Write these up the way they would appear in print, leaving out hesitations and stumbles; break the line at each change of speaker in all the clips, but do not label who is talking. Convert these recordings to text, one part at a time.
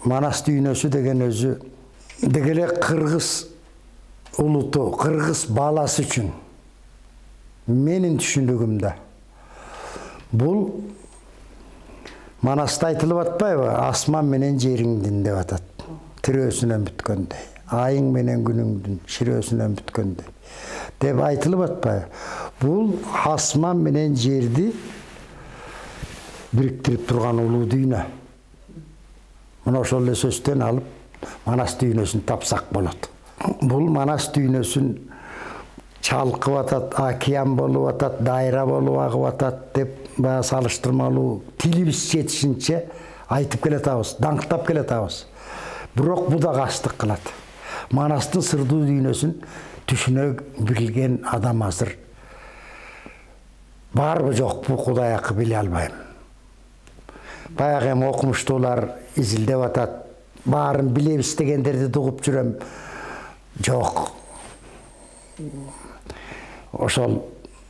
Манас дүйнөсү деген өзү дегеле кыргыз улуту, кыргыз баласы үчүн менин түшүнүгүмдө бул Манаста айтылып атпайбы? Асман менен жериңдин деп атат. Тирөөсүнөн бүткөндөй. Айың менен күнүңдүн ширөөсүнөн бүткөндөй. Деп айтылып атпайбы? Бул асман менен жерди бириктирип турган улуу дүйнө. Мына ошол эле сөздөн алып Манас дүйнөсүн тапсак болот. Бул Манас дүйнөсүн чалкып атат, океан болуп атат, дайра болуп агып атат деп баягы салыштырмалуу тилибиз жетишинче айтып келатабыз, даңктап келатабыз. Бирок бу да кастык кылат. Манастын сырдуу дүйнөсүн түшүнө билген адам азыр барбы жокпу Кудай акы биле албайм. Баягы эми окумуштуулар изилдеп атат, баарын билебиз дегендерди дугуп жүрөм. Жок. Ошол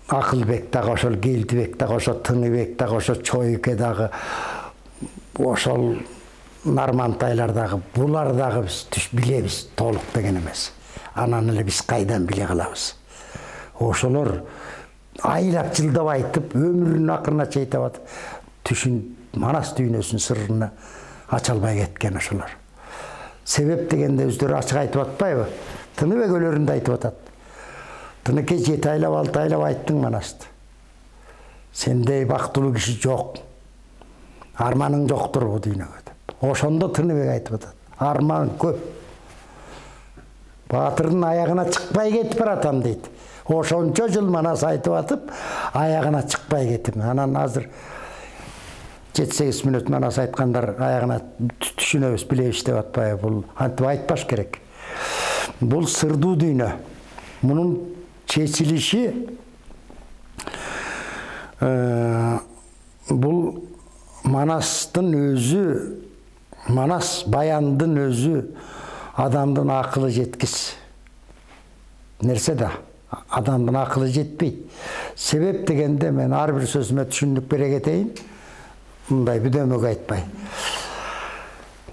Акылбек дагы, ошол Келдибек дагы, ошол Тыныбек дагы, ошол Чойке дагы, ошол Нармантайлар дагы, булар дагы биз билебиз, толук деген эмес. Анан эле биз кайдан биле калабыз? Ошолор айлап жылдап айтып, өмүрүнүн акырына чейин айтып, түшүн Манас дүйнөсүнүн сыррын ача албай кеткен ошолор. Себеп дегенде өздөрү ачык айтып атпайбы? Тыныбек өлөрүндө айтып атат. Тыныке 7 айлап 6 айлап айттың Манасты. Сендей бактылуу киши жок. Арманың жоктур бу дүйнөгө деп. Ошондо Тыныбек айтып атат. Арман көп. Баатырдын аягына чыкпай кетип баратам дейт. Ошончо жыл Манас айтып атып, аягына чыкпай кетип. Анан азыр 7-8 мүнөт Манас айткандар аягына түшүнөбүз, билебиз деп атпайбы? Бул антип айтпаш керек. Бул сырдуу дүйнө. Мунун чечилиши бул Манастын өзү, Манас баяндын өзү адамдын акылы жеткис нерсе да, адамдын акылы жетпейт. Себеп дегенде мен ар бир сөзүмө түшүндүк бере кетейин, мындай бүдөмөк айтпай.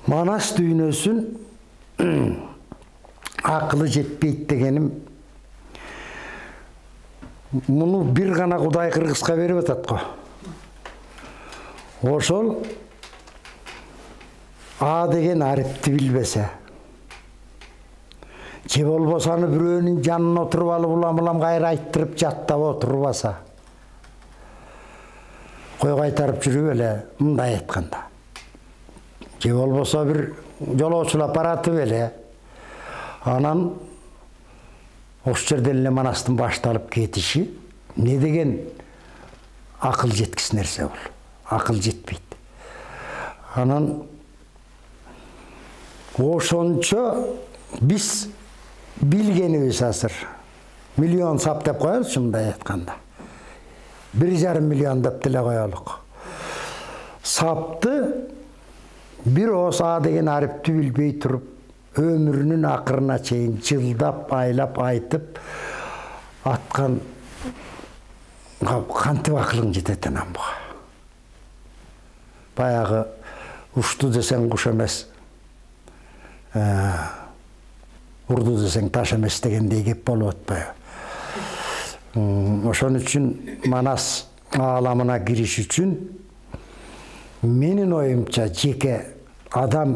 Манас дүйнөсүн акылы жетпейт дегеним, муну бир гана Кудай кыргызга берип атат го. Ошол А деген арипти билбесе, же болбосо аны бирөөнүн жанына отуруп алып улам кайра айттырып жаттап отурбаса, кой кайтарып жүрүп эле мындай айтканда, же болбосо бир жолоочулап баратып эле, анан ош жерден эле Манастын башталып кетиши не деген акыл жеткис нерсе бул. Акыл жетпейт. Анан ошончо биз билгенибиз азыр миллион сап деп коелучу, мындай айтканда. 1,5 миллион деп деле коелук. Сапты бир ооз А деген арипти билбей туруп, өмүрүнүн акырына чейин жылдап, айлап айтып аткан кантип акылың жетет анан буга? Баягы ушту десең куш эмес, урду десең таш эмес дегендей кеп болуп атпайбы? Ошон үчүн Манас ааламына кириш үчүн менин оюмча жеке адам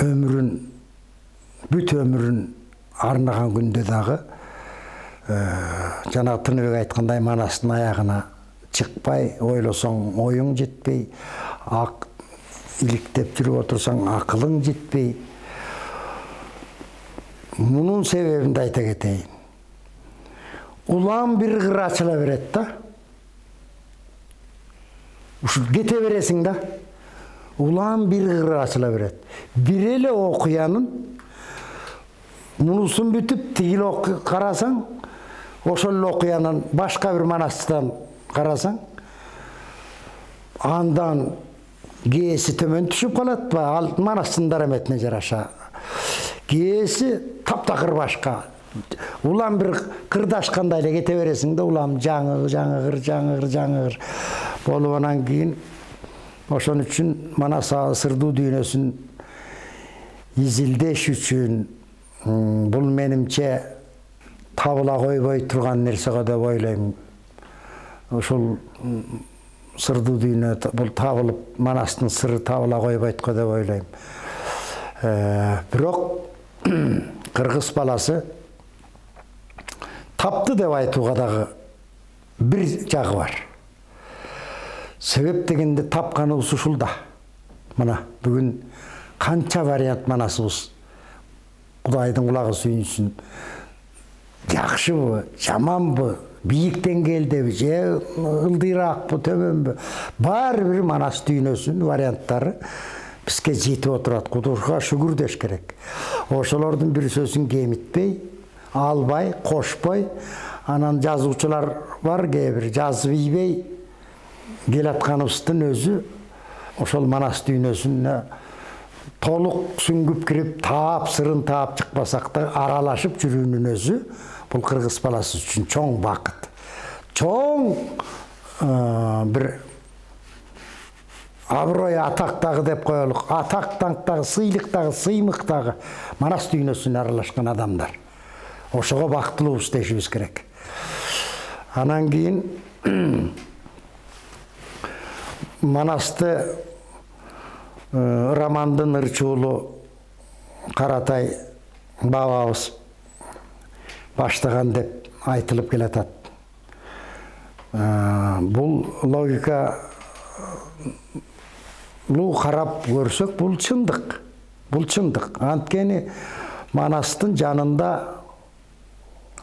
өмүрүн, бүт өмүрүн арнаган күндө дагы жана Тыныбек айткандай Манастын аягына чыкпай, ойлосоң оюң жетпей, иликтеп жүрүп отурсаң акылың жетпей. Мунун себебин айта кетейин. Улам бир кыр ачыла берет да. Ушу кете бересиң да. Улам бир кыр ачыла берет. Бир эле окуянын мунусун бүтүп тигил карасаң, ошол эле окуянын башка бир Манастан карасаң, андан кээси төмөн түшүп калат ба? Ал Манастын дараметине жараша. Кээси таптакыр башка. Улам бир кырдашкандай эле кете бересиң да, улам жаңы болуп анан кийин ошон үчүн Манас сырдуу дүйнөсүн изилдеш үчүн бул менимче табыла койбой турган нерсе го деп ойлойм. Ушул сырдуу дүйнө бул табылып, Манастын сыры табыла койбойт го деп ойлойм. Бирок кыргыз баласы тапты деп айтууга дагы бир жагы бар. Себеп дегенде тапканыбыз ушулда. Мына бүгүн канча вариант манасыбыз Кудайдын кулагы сүйүнсүн. Жакшыбы, жаманбы, бийик деңгээлдеби, же ылдыйраакпы, төмөнбү, баары бир манас дүйнөсүнүн варианттары бизге жетип отурат. Кудайга шүгүр деш керек. Ошолордун бир сөзүн кемитпей, албай, кошпой, анан жазуучулар бар, кээ бир жазып ийбей келатканыбыздын өзү ошол манас дүйнөсүнө толук сүңгүп кирип, таап, сырын таап чыкпасак да аралашып жүрүүнүн өзү бул кыргыз баласы үчүн чоң бакыт. Чоң бир аброй атак дагы деп коелук. Атак даңктагы, сыйлык дагы, сыймык дагы манас дүйнөсүнө аралашкан адамдар. Ошого бактылуубуз дешибиз керек. Анан кийин Манасты романдын ырчуулу Каратай бабабыз баштаган деп айтылып келатат. Бул логика карап көрсөк, бул чындык. Бул чындык. Анткени Манастын жанында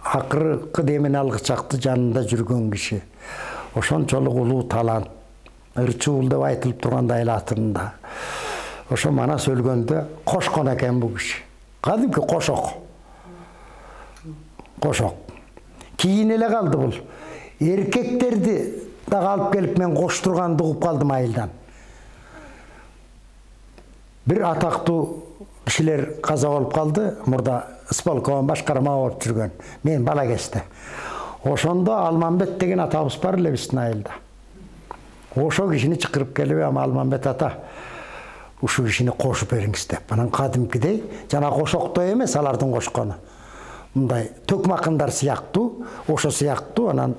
акыркы демин алгычакты жанында жүргөн киши. Ошончолук улуу талант, ырчуул деп айтылып тургандай эле атында. Ошо Манас өлгөндө кошкон экен бул киши. Кадимки кошок. Кошок. Кийин эле калды бул. Эркектерди дагы алып келип мен коштурганды угуп калдым айылдан. Бир атактуу кишилер каза болуп калды, мурда исполком башкарма болуп жүргөн. Мен бала кезде. Ошондо Алмамбет деген атабыз бар эле биздин айылда. Ошо кишини чакырып келип, Алмамбет ата, ушу кишини кошуп бериңиз деп. Анан кадимкидей, жана кошоктой эмес алардын кошкону. Мындай төкмакындар сыяктуу, ошо сыяктуу, анан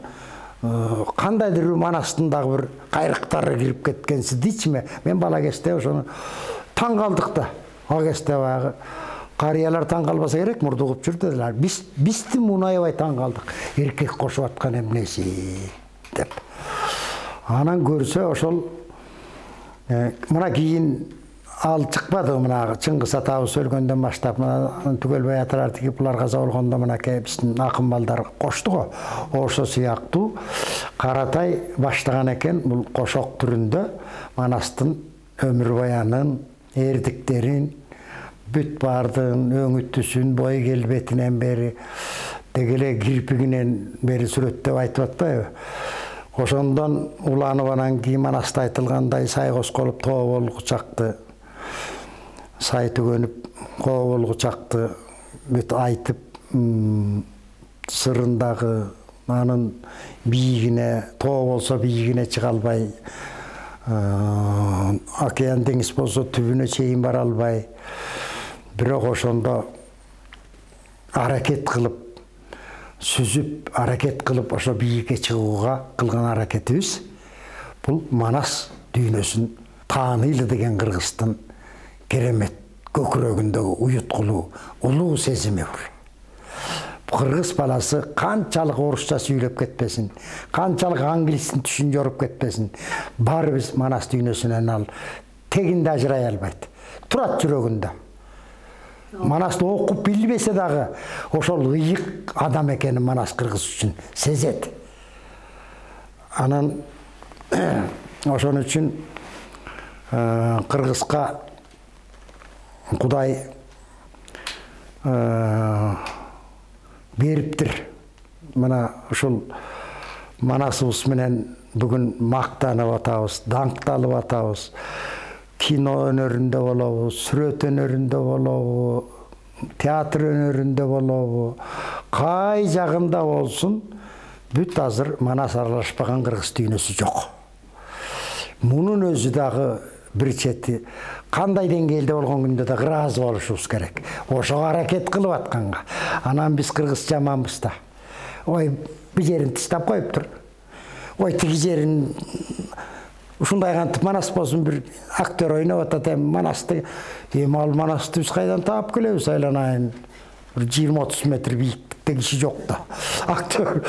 кандайдыр Манастын дагы бир кайрыктары кирип кеткенси дичме. Мен бала кезде ошону таң калдык да. Ал кезде баягы карыялар таң калбаса керек, мурда угуп жүрдүлөр. Бизди муунайбай таң калдык. Эркек кошуп аткан эмнеси деп. Анан көрсө ошол мына кийин ал чыкпады, мына Чыңгыз атабыз өлгөндөн баштап мына Түгөлбай аталар тигип булар каза болгондо мынакей биздин акын балдар кошту го. Ошо сыяктуу Каратай баштаган экен бул кошок түрүндө Манастын өмүр баянын, эрдиктерин, бүт бардын өңүтүсүн, бой келбетинен бери, дегеле кирпигинен бери сүрөттөп айтып атпайбы? Ошондон уланып анан кийин Манаста айтылгандай сай косколуп тоо болгучакты, сай түгөнүп коо болгучакты бүт айтып, сырындагы анын бийигине, тоо болсо бийигине чыга албай, океан деңиз болсо түбүнө чейин бара албай, бирок ошондо аракет кылып, сүзүп, аракет кылып ошо бийикке чыгууга кылган аракетибиз бул Манас дүйнөсүн тааныйлы деген кыргыздын керемет көкүрөгүндөгү уюткулуу, улуу сезими бул. Кыргыз баласы канчалык орусча сүйлөп кетпесин, канчалык англистин түшүн жоруп кетпесин, баарыбыз Манас дүйнөсүнөн ал тегинде ажырай албайт. Турат жүрөгүндө. Манасты окуп билбесе дагы ошол ыйык адам экенин Манас кыргыз үчүн сезет. Анан ошон үчүн кыргызга Кудай бериптир. Мына ушул Манасыбыз менен бүгүн мактанып атабыз, даңкталып атабыз. Кино өнөрүндө болобу, сүрөт өнөрүндө болобу, театр өнөрүндө болобу, кай жагында болсун, бүт азыр Манас аралашпаган кыргыз дүйнөсү жок. Мунун өзү дагы бир чети кандай деңгээлде болгон күндө да ыраазы болушубуз керек. Ошого аракет кылып атканга. Анан биз кыргыз жаманбыз да. Ой, бир жерин тыштап коюптур. Ой, тиги жерин ушундай кантип Манас болсун, бир актер ойноп атат, Манасты, ал Манасты биз кайдан таап келебиз, айланайын. Бир 20-30 метр бийиктикте киши жок да. Актер.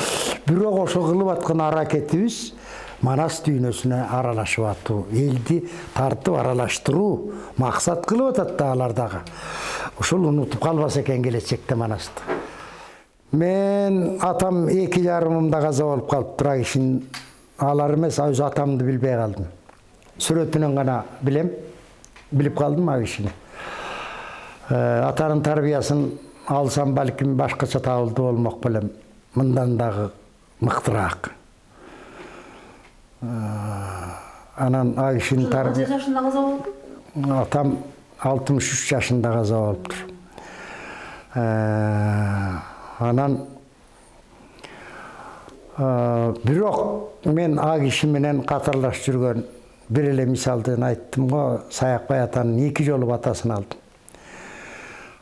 Бирок ошо кылып аткан аракетибиз Манас дүйнөсүнө аралашып атуу, элди тартып аралаштыруу максат кылып атат да алар дагы. Ушул унутуп калбаса экен келечекте Манасты. Мен атам 2,5 каза болуп калыптыр, а кишинин алар эмес, өз атамды билбей калдым. Сүрөтүнөн гана билем, билип калдым а кишини. Атанын тарбиясын алсам балким башкача табылды болмок белем. Мындан дагы мыктыраак. Анан а кишинин
Канча жашында каза болду?
Атам 63 жашында каза болуптур. Анан бирок мен а киши менен катарлаш жүргөн бир эле мисалды айттым го, Саякбай атанын 2 жолу батасын алдым.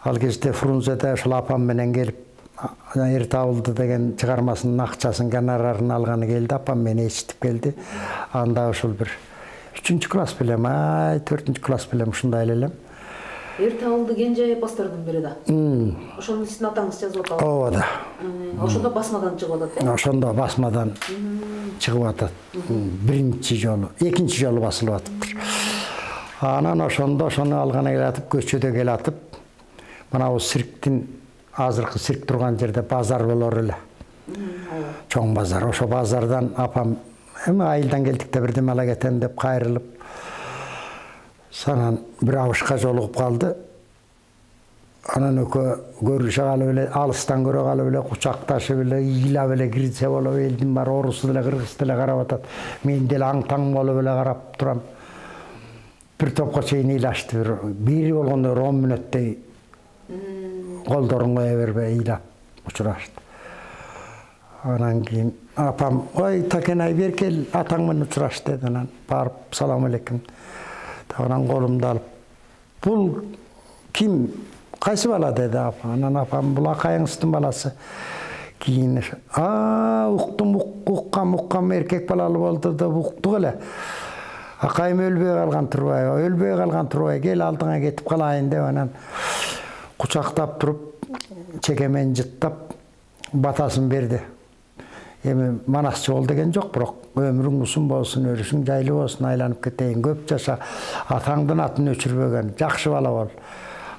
Ал кезде Фрунзеде ошол апам менен келип эр табылды деген чыгармасынын акчасын, гонорарын алганы келди, апам мени ээрчитип келди. Анда ошол бир 3 класс белем, 4 класс белем, ушундай элем.
Эр табылды Кенже эпостордун бири да. Ошону сиздин атаңыз жазып атат.
Ооба да.
Ошондо басмадан чыгып атат, э?
Ошондо басмадан чыгып атат. Биринчи жолу, экинчи жолу басылып атыптыр. Анан ошондо ошону алганы келатып, көчөдө келатып, мына бул цирктин, азыркы цирк турган жерде базар болор эле. Чоң базар. Ошо базардан апам эми айылдан келдик да бирдеме ала кетем деп кайрылып, санан бир абышка жолугуп калды. Анан экөө көрүшө калып эле, алыстан көрө калып эле, кучакташып эле, ыйлап эле кирсе болуп, элдин баары орусу деле, кыргыз деле карап атат. Мен деле аң-таң болуп эле карап турам. Бир топко чейин ыйлашты, бири болгондо 10 мүнөттөй колдорун кое бербей ыйлап учурашты. Анан кийин апам, ой Такенай бери кел, атаң менен учураш деди. Анан барып салам алейкум. Анан колумду алып, бул ким, кайсы бала деди апам. Анан апам, бул акайыңыздын баласы. Кийин уктум, уккам эркек балалы болду деп уктук эле. Акайым өлбөй калган турбай, кел алдыңа кетип калайын деп анан кучактап туруп, чекемен жыттап батасын берди. Эми Манасчы бол деген жок, бирок өмүрүң узун болсун, өрүшүң жайлуу болсун, айланып кетейин, көп жаша, атаңдын атын өчүрбөгөн, жакшы бала бол,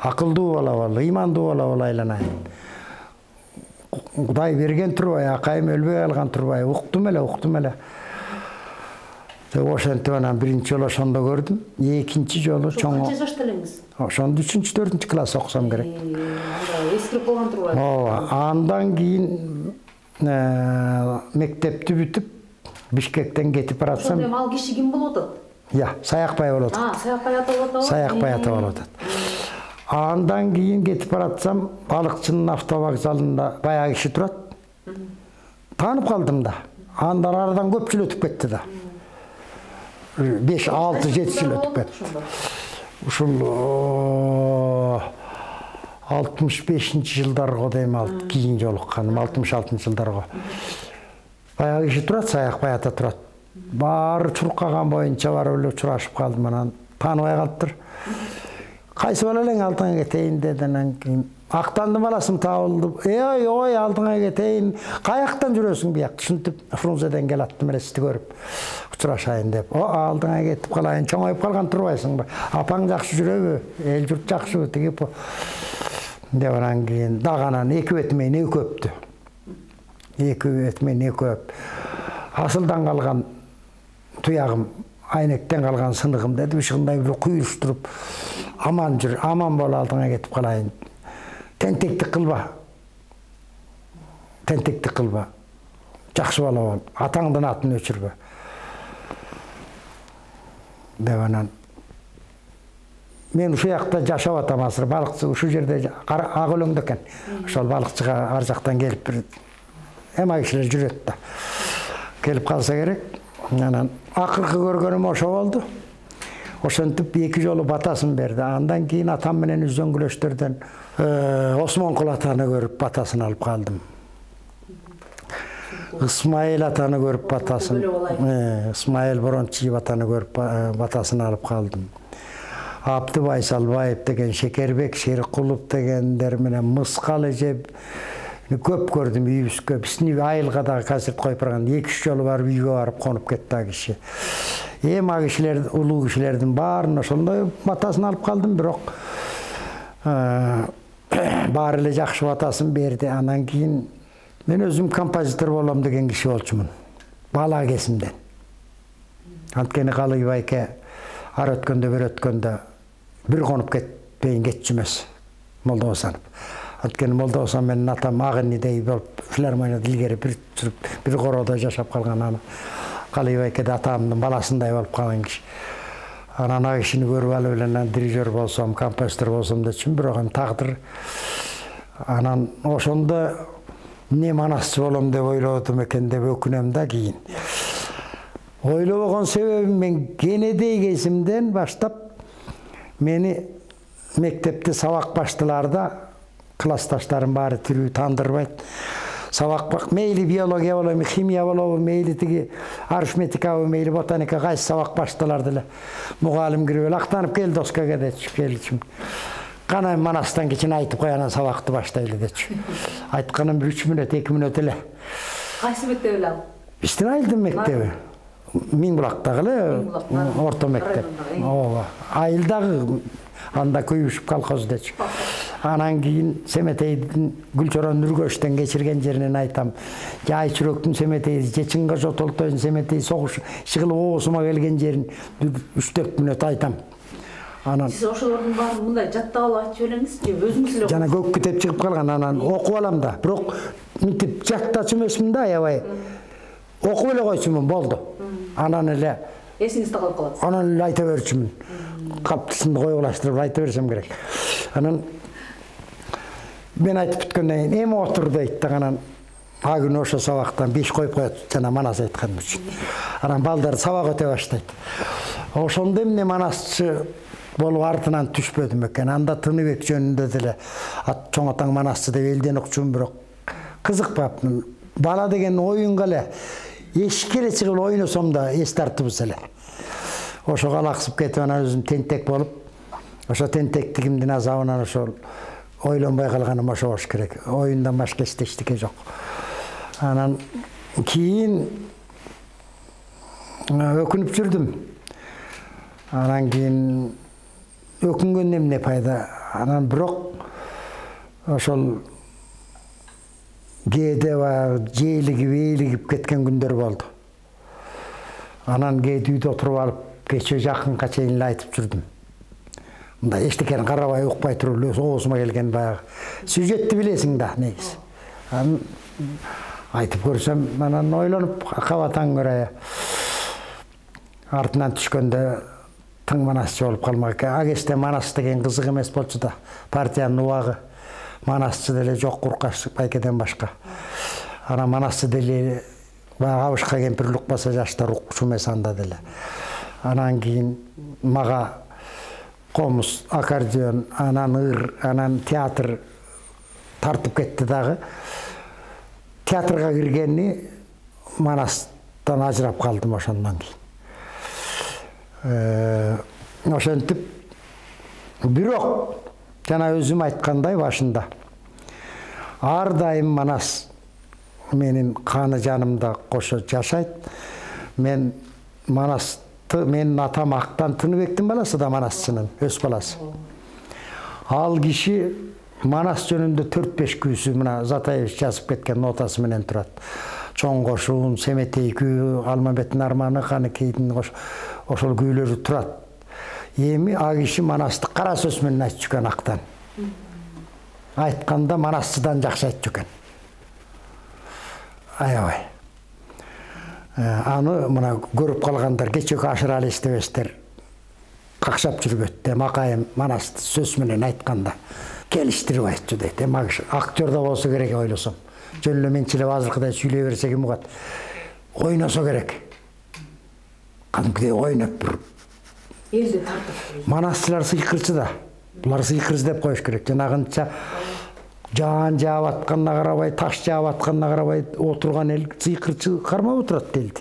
акылдуу бала бол, ыймандуу бала бол, айланайын. Кудай берген турбай, акайым өлбөй калган турбай, уктум эле. Ошентип анан биринчи жолу ошондо көрдүм, экинчи жолу чоң.
Канча жашта элеңиз?
Ошондо 3-4 класс окусам керек.
Эскирип калган турбайбы?
Ооба, андан кийин мектепти бүтүп, Бишкектен кетип баратсам.
Ошондо ал киши ким болуп атат?
Саякбай болуп атат.
Саякбай ата болуп атат.
Саякбай ата болуп атат. Андан кийин кетип баратсам, балыкчынын автовокзалында баягы киши турат. Таанып калдым да. Андан арадан көп жыл өтүп кетти да. 5, 6, 7 жыл өтүп кетти. Ушул 65-жылдарга жылдарга дейм алып кийин жолукканым, 66 жылдарга. Баягы киши турат, Саякбай ата турат. Баары чуркаган боюнча барып эле учурашып калдым, анан тааныбай калыптыр. Кайсы бала элең, алдыңа кетейин деди. Анан кийин Актандын баласым табылды. Ой, алдыңа кетейин. Каяктан жүрөсүң бияк? Ушинтип Фрунзеден келаттым эле сизди көрүп. Учурашайын деп. Алдыңа кетип калайын, чоңоюп калган турбайсыңбы? Апаң жакшы жүрөбү? Эл журт жакшыбы? Тиги деп анан кийин дагы анан эки бетимен эки өптү. Эки бетимен эки өп. Асылдан калган туягым, айнектен калган сыныгым деди. Ушундай бир куюштуруп, аман жүр, аман бол, алдыңа кетип калайын. Тентектик кылба. Жакшы бала бол. Атаңдын атын өчүрбө. Деп анан мен ушул жакта жашап атам, азыр балыкчы ушул жерде ак өлөңдө экен. Ошол балыкчыга ар жактан келип бир эма кишилер жүрөт да. Келип калса керек. Анан акыркы көргөнүм ошо болду. Ошентип 2 жолу батасын берди. Андан кийин атам менен үзөңгүлөштөрдөн Осмонкул атаны көрүп батасын алып калдым. Исмаил атаны көрүп батасын, Исмаил Борончиев атаны көрүп батасын алып калдым. Абды Байсалбаев деген, Шекербек Шеркулов дегендер менен Мыскалы жеп көп көрдүм үйүбүзгө. Биздин айылга дагы концерт коюп барган 2-3 жолу барып үйгө барып конуп кетти а киши. Эми а кишилер, улуу кишилердин баарын ошондой батасын алып калдым, бирок баары эле жакшы батасын берди. Анан кийин мен өзүм композитор болом деген киши болчумун. Бала кезимден. Анткени Калыйбай байке ар өткөндө бир өткөндө бир конуп кетпейин кетчү эмес Молдобосанов. Анткени Молдобосан менен атам агынидей болуп филармонияда илгери бир короодо жашап калган. Аны Калыйбай байке да атамдын баласындай болуп калган киши. Анан а кишини көрүп алып эле дирижер болсом, композитор болсом дечүмүн, бирок тагдыр. Анан ошондо эмне манасчы болом деп ойлодум экен деп өкүнөм да кийин. Ойлобогон себебим мен кенедей кезимден баштап мени мектепте сабак баштыларда классташтарым баары тирүү тандырбайт. Сабак мейли биология болобу, химия болобу, мейли тиги арифметикабы, мейли ботаника кайсы сабак баштылар деле мугалим кирип эле актанып кел доскага дечү, келчүм. Кана манастан кичине айтып кой, анан сабакты баштайлы дечү. Айтканым 3 мүнөт, 2 мүнөт эле.
Кайсы мектеп эле ал?
Биздин айылдын мектеби. Миңбулактагы эле орто мектеп. Ооба. Айылдагы анда күйүшүп колхоз дечү. Анан кийин Семетейдин Гүлчорон Нургөштөн кечирген жеринен айтам. Жай чүрөктүн Семетейди, же Чыңга Жотолтойдун Семетей согуш чыгылып оосума келген жерин 3-4 мүнөт айтам. Анан
сиз ошолордун баарын мындай жаттап алып айтып элеңиз же өзүңүз эле?
Жана көк китеп чыгып калган, анан окуп алам да. Бирок мынтип жаттачу эмесмин да, аябай. Окуп эле койчумун, болду. Анан эле
эсиңизде калып калат.
Анан эле айта берчүмүн. Каптысынды коюлаштырып айта берсем керек. Анан мен айтып бүткөндөн кийин эми отур дейт да, анан а күнү ошо сабактан 5 коюп коет, жана манас айтканым үчүн. Анан балдар сабак өтө баштайт. Ошондо эмне манасчы болуп артынан түшпөдүм экен. Анда Тыныбек жөнүндө деле чоң атаң манасчы деп элден укчумун, бирок кызыкпаптым. Бала деген оюнга эле эшикке эле чыгып ойносом да эс тартыбыз эле. Ошого алаксып кетип, анан өзүм тентек болуп, ошо тентектигимдин азабынан ошол ойлонбой калганым ошо болуш керек. Оюндан башка эчтеке жок. Анан кийин өкүнүп жүрдүм. Анан кийин өкүнгөндөн эмне пайда? Анан бирок ошол кээде жээлигип кеткен күндөр болду. Анан кээде үйдө отуруп алып кече жакынга чейин эле айтып жүрдүм. Мындай эчтекени карабай укпай туруп эле оозума келген баягы сюжетти билесиң да, негизи. Анан айтып көрсөм, анан ойлонуп кабатаң көрө артынан түшкөндө тың манасчы болуп калмак экен. А кезде манас деген кызык эмес болчу да. Партиянын убагы манасчы деле жок, Куркаш байкеден башка. Анан манасчы деле баягы абышка кемпир укпаса жаштар укчу эмес анда деле. Анан кийин мага комуз, аккордеон, анан ыр, анан театр тартып кетти дагы. Театрга киргенни манастан ажырап калдым ошондон кийин. Ошентип, бирок жана өзүм айткандай башында ар дайым манас менин каны жанымда кошо жашайт. Мен манасты, менин атам Актан Тыныбектин баласы да манасчынын өз баласы. Ал киши манас жөнүндө 4-5 күүсү мына Затаевич жазып кеткен нотасы менен турат. Чоң кошуун, Семетей күү, Алмамбеттин арманы, Каныкейдин ошол күүлөрү турат. Эми а киши манасты кара сөз менен айтып жүргөн Актан. Айтканда манасчыдан жакшы айтып жүргөн. Аябай. Аны мына көрүп калгандар кечеги ашыралы эстебестер какшап жүрбөт. Макайым манасты сөз менен айтканда келиштирип айтчу дейт. Актер да болсо керек ойлосом. Жөн эле менчилеп азыркыдай сүйлөй берсе ким угат? Ойносо керек. Кадимкидей ойноп бир
Элди тартып.
Манастылар сыйкырчы да. Булар сыйкырчы деп коюш керек. Жанагынча жаан жаап атканына карабай, таш жаап атканына карабай отурган эл сыйкырчы кармап отурат делди.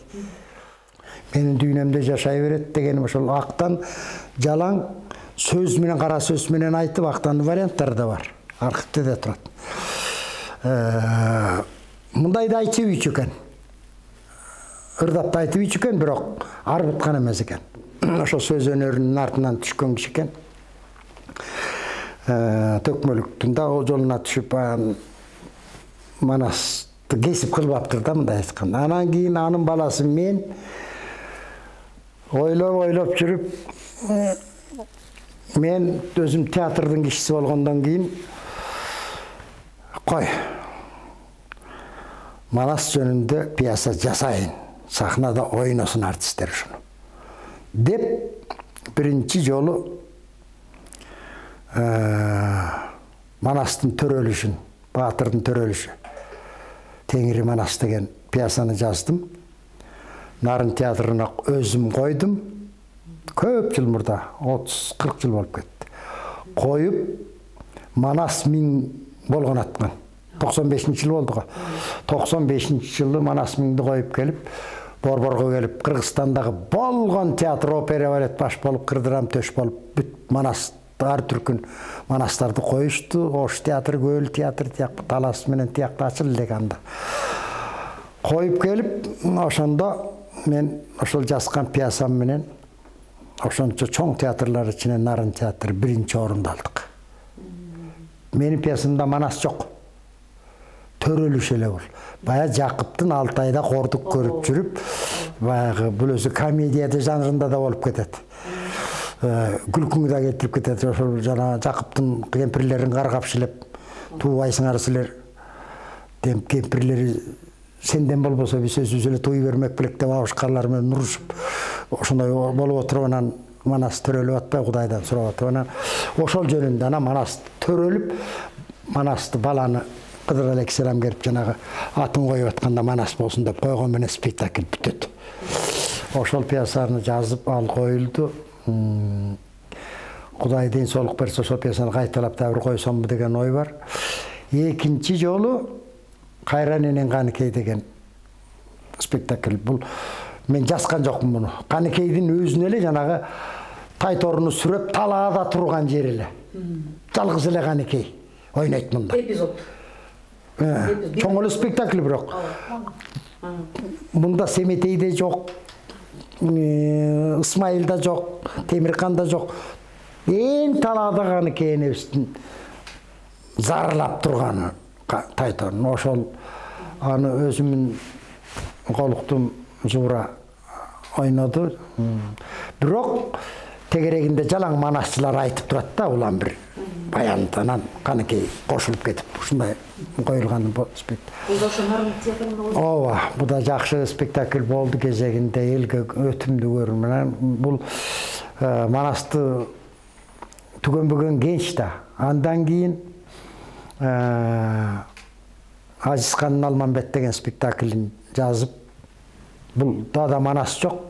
Менин дүйнөмдө жашай берет дегеним ошол актан жалаң сөз менен кара сөз менен айтып актандын варианттары да бар. Архивде де турат. Мындайды айтып үйчү экен. Ырдап айтып үйчү экен, бирок арбыткан эмес экен. Ошол сөз өнөрүнүн артынан түшкөн киши экен. Төкмөлүктүн да жолуна түшүп Манасты кесип кылбаптыр да, мындай айтканда. Анан кийин анын баласы мен ойлоп жүрүп, мен өзүм театрдын кишиси болгондон кийин кой Манас жөнүндө пьеса жасайын, сахнада ойносун артисттер ушуну деп биринчи жолу Манастын төрөлүшүн, Баатырдын төрөлүшү, Теңири Манас деген пьесаны жаздым. Нарын театрына өзүм койдум. Көп жыл мурда, 30-40 жыл болуп кетти. Коюп, Манас миң болгон аткан. 95-жыл болду го. 95-жылы Манас миңди коюп келип, Борборго келип, Кыргызстандагы болгон театр, опера, балет баш болуп, кырдырам төш болуп, бүт Манас ар түркүн Манастарды коюшту. Ош театр, Көл театр, Талас менен тиякта ачылды элек анда. Коюп келип, ошондо мен ошол жазган пьесам менен ошончо чоң театрлар ичинен Нарын театры биринчи орунду алдык. Менин пьесамда Манас жок. Төрөлүш эле бул. Бая Жакыптын Алтайда кордук көрүп жүрүп, баягы бул өзү комедия жанрында да болуп кетет. Күлкүңү да келтирип кетет. Ошол жана Жакыптын кемпирлерин каргап шилеп, туубайсыңар силер. Кемпирлери сенден болбосо биз өзүбүз эле туй бермек белек деп абышкарлар менен урушуп, ошондой болуп отуруп, анан Манас төрөлүп атпай Кудайдан сурап атып, анан ошол жөнүндө анан Манас төрөлүп, Манасты баланы Кыдыр Алейхисалам келип жанагы атын коюп атканда Манас болсун деп койгон менен спектакль бүтөт. Ошол пьесаны жазып ал коюлду. Кудай ден соолук берсе ошол пьесаны кайталап да бир койсомбу деген ой бар. Экинчи жолу Кайран энең Каныкей деген спектакль. Бул мен жазган жокмун муну. Каныкейдин өзүнө эле жанагы Тайторуну сүрөп талаада турган жери эле. Жалгыз эле Каныкей ойнойт мында.
Эпизод.
Чоң эле спектакль бирок. Мында Семетей де жок, Исмайыл да жок, Темиркан да жок. Эң талаада Каныкей энебиздин зарлап турганы Тайторун. Ошол аны өзүмүн колуктум Зура ойноду. Бирок тегерегинде жалаң Манасчылар айтып турат да, улам бир баянданан Каныкей кошулуп кетип, ушундай коюлган спектакль.
Бул да ошо Нарын театрында болду.
Ооба, бул да жакшы спектакль болду кезегинде, элге өтүмдүү көрүнүп. Бул Манасты түгөнбөгөн генч да. Андан кийин Азизхан Алманбет деген спектаклин жазып, бул да Манас жок,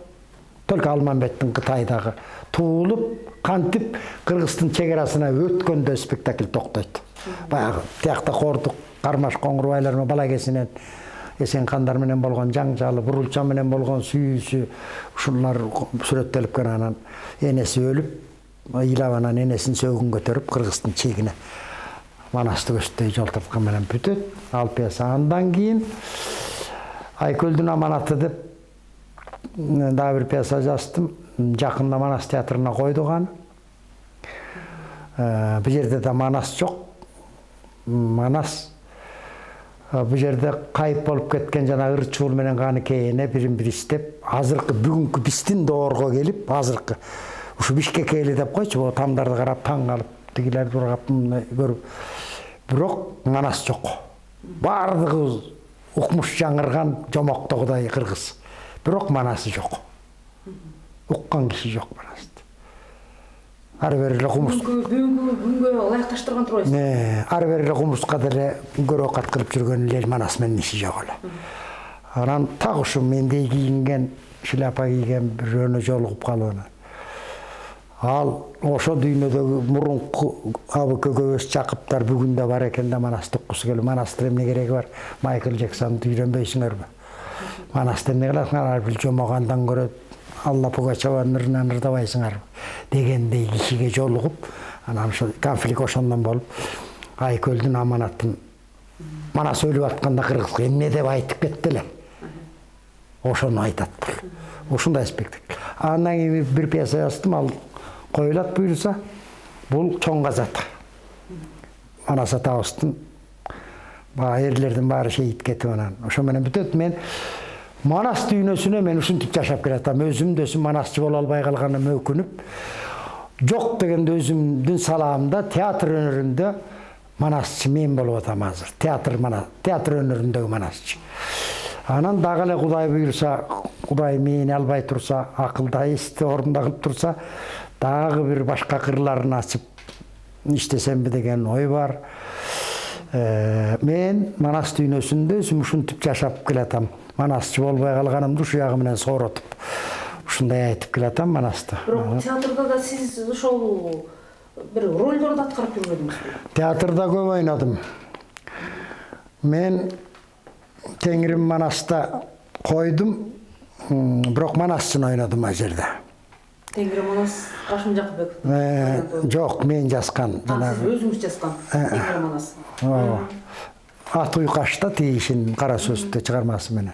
только Алманбеттин Кытайдагы туулуп, кантип Кыргыздын чегарасына өткөндө спектакль токтойт. Баягы тиякта кордук, кармаш коңурбайлар менен бала кезинен Эсенкандар менен болгон жаңжалы, Бурулчан менен болгон сүйүүсү, ушулар сүрөттөлүп кеткен. Анан энеси өлүп, ыйлап анан энесин сөөгүн көтөрүп Кыргыздын чегине Манасты көчтөй жол тапкан менен бүтөт. Ал пьеса. Андан кийин Айкөлдүн аманаты деп дагы бир пьеса жаздым. Жакында Манас театрына койдук аны. Бу жерде да Манас жок. Манас бу жерде кайып болуп кеткен жана Ырчуул менен Каныкей эне бирин-бири иштеп, азыркы бүгүнкү биздин доорго келип, азыркы ушу Бишкекке эле деп койчу, тамдарды карап таң калып, тигилерди урап көрүп. Бирок Манас жок. Бардыгы укмуш жаңырган жомокто Кудай кыргыз. Бирок Манасы жок. Уккан киши жок Манасты. Ары бери эле кумурс.
Бүгүнгө ылайыкташтырган турбайсыз.
Ары бери эле кумурска деле көрө каткырып жүргөн эле Манас менен иши жок эле. Анан так ушу мендей кийинген, шляпа кийген бирөөнө жолугуп калып анан. Ал ошо дүйнөдөгү мурунку абык көбөс Жакыптар бүгүндө бар экен да Манас туккусу келип, Манастын эмне кереги бар? Майкл Джексонду үйрөнбөйсүңөрбү? Манасты эмне кыласыңар? Бул жомогандан көрө Алла Пугачеваны ырдабайсыңар дегендей кишиге жолугуп, анан ошо конфликт ошондон болуп, Айкөлдүн аманатын Манас өлүп атканда кыргызга эмне деп айтып кетти эле. Ошону айтат бул. Ушундай спектакль. Андан кийин бир пьеса жаздым, ал коюлат буюрса, бул чоң казат. Манас атабыздын эрлердин баары шейит кетип анан. Ошо менен бүтөт. Мен Манас дүйнөсүнө мен ушинтип жашап келатам. Өзүмдө Манасчы боло албай калганым өкүнүп, жок дегенде өзүмдүн салаамда театр өнөрүндө Манасчы мен болуп атам азыр. Театр өнөрүндөгү Манасчы. Анан дагы эле Кудай буйрса, Кудай мени албай турса, акылда эсти орунда кылып турса, дагы бир башка кырларын ачып иштесемби деген ой бар. Мен Манас дүйнөсүндө өзүм ушинтип жашап келатам. Манасчы болбой калганымды ушу ягы менен сооротуп, ушундай айтып келатам Манасты.
Бирок театрда да сиз ошол бир ролдорду аткарып жүрбөдүңүзбү?
Театрда көп ойнадым. Мен Теңирим Манаста койдум, бирок Манасчын ойнодум ал жерде.
Теңири Манас Кашым Жакыпбеков.
Жок, мен жазган.
Сиз өзүңүз жазган Теңири Манас.
Ат уйкашта тийишин кара сөздө чыгармасы менен.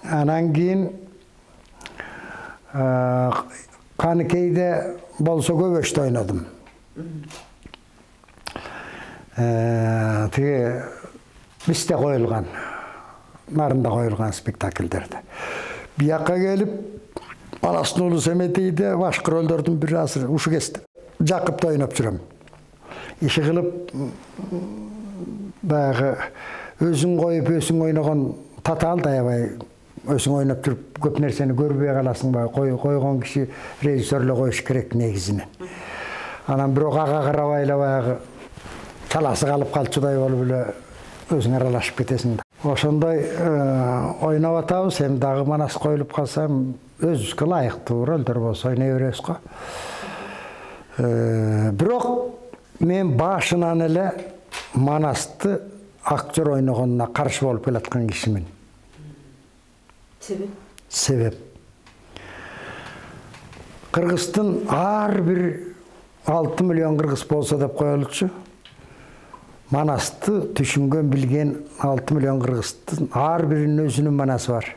Анан кийин Каныкейде болсо көбөштө ойнодум. Тиги бизде коюлган, нарында коюлган спектакльдерде. Бияка келип, Манастын уулу Семетейде башкы ролдордун бири азыр ушу кезде Жакыпты ойноп жүрөм. Иши кылып баягы өзүң коюп, өзүң ойногон татаал аябай өзүң ойноп жүрүп көп нерсени көрбөй каласың ба? Койгон киши режиссер эле коюш керек негизинен. Анан бирок ага карабай эле баягы чаласы калып калчудай болуп эле өзүң аралашып кетесиң да. Ошондой ойноп атабыз. Эми дагы Манас коюлуп калса, өзүбүзгө ылайыктуу ролдор болсо ойной беребиз го. Бирок мен башынан эле Манасты актер ойногонуна каршы болуп келаткан кишимин. Себеп. Кыргыздын ар бир 6 миллион кыргыз болсо деп коелучу. Манасты түшүнгөн, билген 6 миллион кыргыздын ар биринин өзүнүн Манасы бар.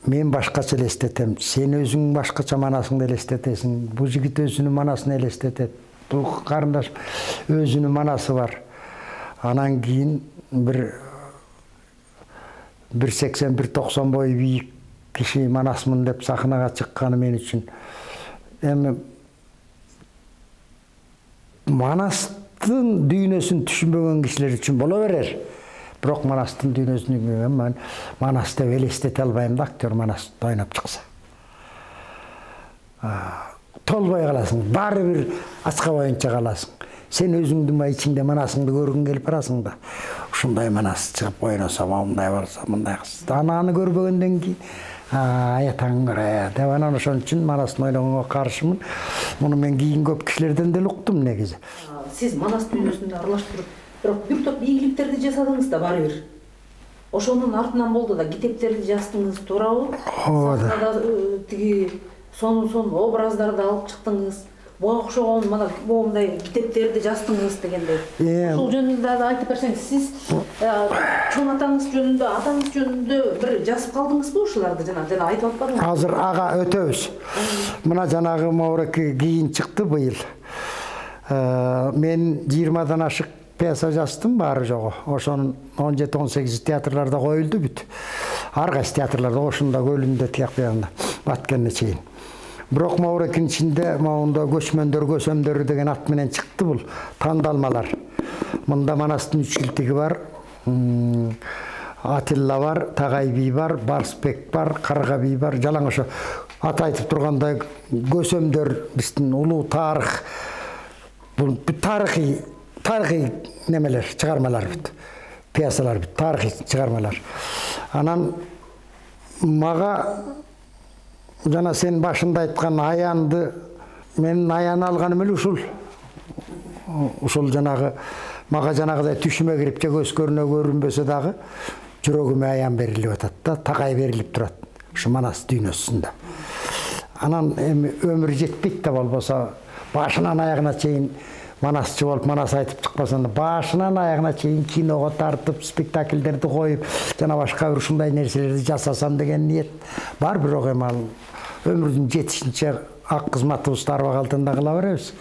Мен башкача элестетем, сен өзүң башкача Манасыңды элестетесиң. Бул жигит өзүнүн Манасын элестетет. Бул карындаш өзүнүн Манасы бар. Анан кийин бир 180-190 бой бийик киши Манасмын деп сахнага чыкканы мен үчүн. Эми Манастын дүйнөсүн түшүнбөгөн кишилер үчүн боло берер. Бирок Манастын дүйнөсүн түшүнбөгөн Манас деп элестете албайм да, актер Манасты ойноп чыкса. Толбой каласың, баары бир ачка боюнча каласың. Сен өзүңдүн ичиңде Манасыңды көргүң келип барасың да. Ушундай Манас чыгып ойносо, мындай болсо, мындай кылса. Ананы көрбөгөндөн кийин аятаң көрө деп анан ошон үчүн Манастын ойногонго каршымын. Муну мен кийин көп кишилерден деле уктум негизи.
Сиз Манас дүйнөсүндө аралаштырып, бирок бир топ ийгиликтерди жасадыңыз да баары бир. Ошонун артынан болду да китептерди жаздыңыз, туурабы? Сахнада тиги сонун образдарды алып чыктыңыз. Буга окшогон мына моундай китептерди жаздыңыз дегендей. Ошол жөнүндө да айтып берсеңиз, сиз чоң атаңыз жөнүндө, атаңыз жөнүндө бир жазып калдыңызбы ушуларды жана айтып атпадыңызбы?
Азыр ага өтөбүз. Мына жанагы Мавреки кийин чыкты быйыл. Мен 20дан ашык пьеса жаздым, баары жогу. Ошонун 17-18 театрларда коюлду бүт. Ар кайсы театрларда, ошондо Көлүндө, тияк биягында, Баткенде чейин. Бирок Маврекинин ичинде моунда көчмөндөр, көсөмдөр деген ат менен чыкты бул тандалмалар. Мында Манастын 3 килтиги бар, Атилла бар, Тагай бий бар, Барсбек бар, Карга бий бар. Жалаң ошо ат айтып тургандай көсөмдөр биздин улуу тарых. Бул тарыхый немелер, чыгармалар бүт. Пьесалар бүт, тарыхый чыгармалар. Анан мага жана сен башында айткан аянды менин аян алганым эле ушул жанагы мага жанагыдай түшүмө кирип же көз көрүнбөсө дагы жүрөгүмө аян берилип атат да, тагай берилип турат ушу Манас дүйнөсүндө. Анан эми өмүр жетпейт да болбосо башынан аягына чейин Манасчы болуп Манас айтып чыкпасам, башынан аягына чейин киного тартып, спектакльдерди коюп, жана башка бир ушундай нерселерди жасасам деген ниет бар, бирок эми ал өмүрдүн жетишинче ак кызматыбызды арбак алдында кыла беребиз.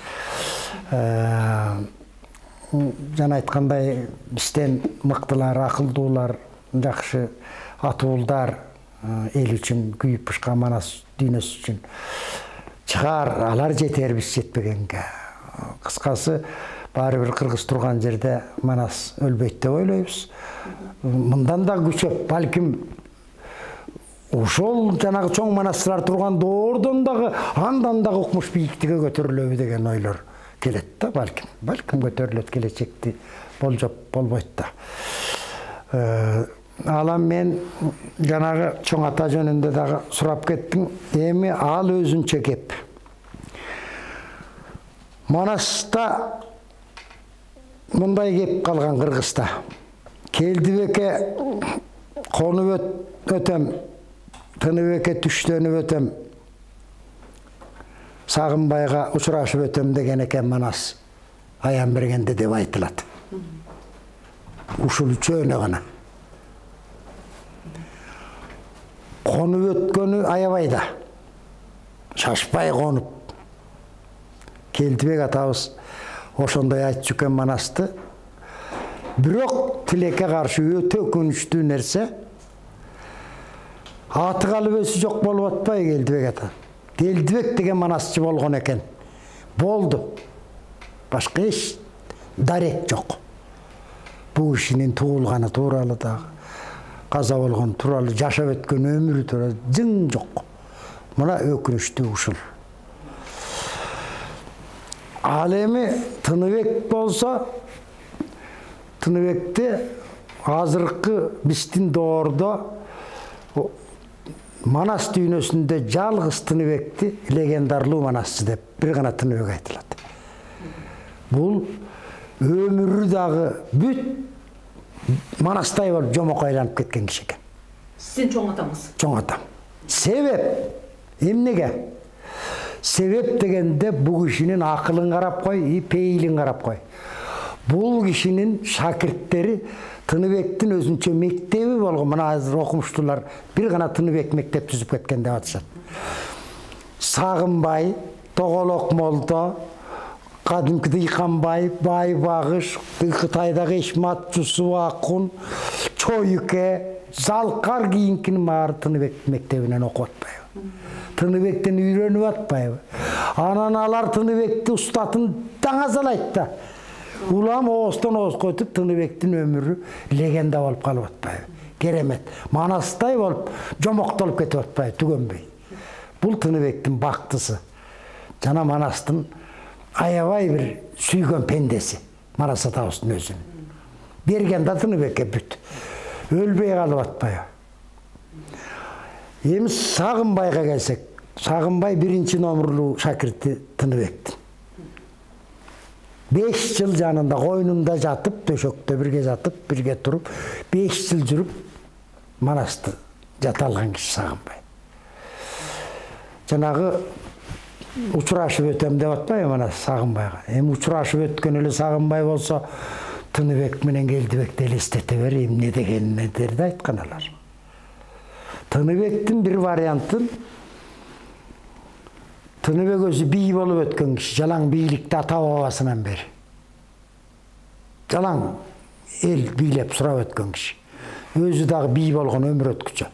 Жана айткандай, бизден мыктылар, акылдуулар, жакшы атуулдар эл үчүн күйүп бышкан Манас дүйнөсү үчүн чыгар, алар жетер, биз жетпегенге. Кыскасы, баары бир кыргыз турган жерде Манас өлбөйт деп ойлойбуз. Мындан да күчөп, балким ошол жанагы чоң Манастар турган доордон дагы андан дагы укмуш бийиктикке көтөрүлөбү деген ойлор келет да, балким көтөрүлөт, келечекти болжоп болбойт да. Алам мен жанагы чоң ата жөнүндө дагы сурап кеттиң. Эми ал өзүнчө кеп. Манаста мындай кеп калган Кыргызда. Келдибекке конуп өтөм, Тыныбекке түштөнүп өтөм, Сагынбайга учурашып өтөм деген экен Манас аян бергенде деп айтылат. Ушул үчөөнө гана. Конуп өткөнү аябай да, шашпай конуп. Келдибек атабыз ошондой айтып жүргөн Манасты. Бирок тилекке каршы өтө өкүнүчтүү нерсе, аты калып өзү жок болуп атпай Келдибек ата. Келдибек деген Манасчы болгон экен. Болду. Башка эч дарек жок. Бул кишинин туулганы тууралуу дагы, каза болгон тууралуу, жашап өткөн өмүрү тууралуу жын жок. Мына өкүнүчтүү ушул. Ал эми Тыныбек болсо, Тыныбекти азыркы биздин доордо Манас дүйнөсүндө жалгыз Тыныбекти легендарлуу Манасчы деп бир гана Тыныбек айтылат. Бул өмүрү дагы бүт Манастай болуп жомок айланып кеткен киши экен.
Сиздин чоң атаңыз?
Чоң атам. Себеп эмнеге? Себеп дегенде бул кишинин акылын карап кой, пейилин карап кой. Бул кишинин шакирттери Тыныбектин өзүнчө мектеби болгон. Мына азыр окумуштуулар бир гана Тыныбек мектеп түзүп кеткен деп атышат. Сагынбай, Тоголок молдо, кадимки Дыйканбай, Бай Багыш, Кытайдагы Ишмат, Жусуп Акун, Чоюке, Залкар кийинкини баары Тыныбек мектебинен окуп атпайбы? Тыныбектен үйрөнүп атпайбы? Анан алар Тыныбекти устатын даңазалайт да. Улам оостон оозго өтүп Тыныбектин өмүрү легенда болуп калып атпайбы? Керемет. Манастай болуп жомоктолуп кетип атпайбы, түгөнбөй. Бул Тыныбектин бактысы. Жана Манастын аябай бир сүйгөн пендеси. Манас атабыздын өзүн. Берген да Тыныбекке бүт. Өлбөй калып атпайбы? Эми Сагынбайга келсек, Сагынбай биринчи номурлуу шакирти Тыныбектин. 5 жыл жанында койнунда жатып, төшөктө бирге жатып, бирге туруп, 5 жыл жүрүп Манасты жата алган киши Сагынбай. Жанагы учурашып өтөм деп атпайбы Манас Сагынбайга? Эми учурашып өткөн эле Сагынбай болсо, Тыныбек менен Келдибекти элестете бер, эмне дегенлерди айткан алар. Тыныбектин бир вариантын Тыныбек өзү бий болуп өткөн киши, жалаң бийликти ата бабасынан бери. Жалаң эл бийлеп сурап өткөн киши. Өзү дагы бий болгон өмүр өткүчү.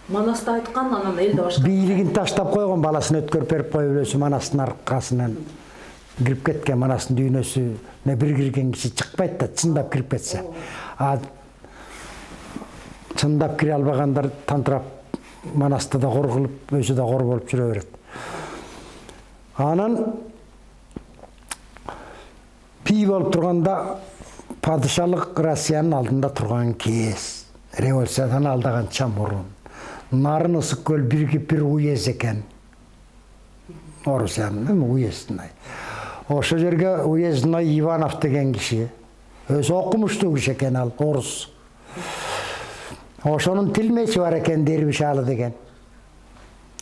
Манаста айткан, анан элде башка.
Бийлигин таштап койгон, баласын өткөрүп берип коюп өзү Манастын аркасынан кирип кеткен. Манастын дүйнөсүнө бир кирген киши чыкпайт да, чындап кирип кетсе. Чындап кире албагандар тантырап Манасты да кор кылып, өзү да кор болуп жүрө берет. Анан бий болуп турганда падышалык Россиянын алдында турган кез, революциядан алдаганча мурун. Нарын Ысык көл бир уез экен. Орусияның уездный. Ошо жерге уездный Иванов деген киши. Өзү окумуштуу киши экен ал, орус. Ошонун тилмечи бар экен Дербишалы деген.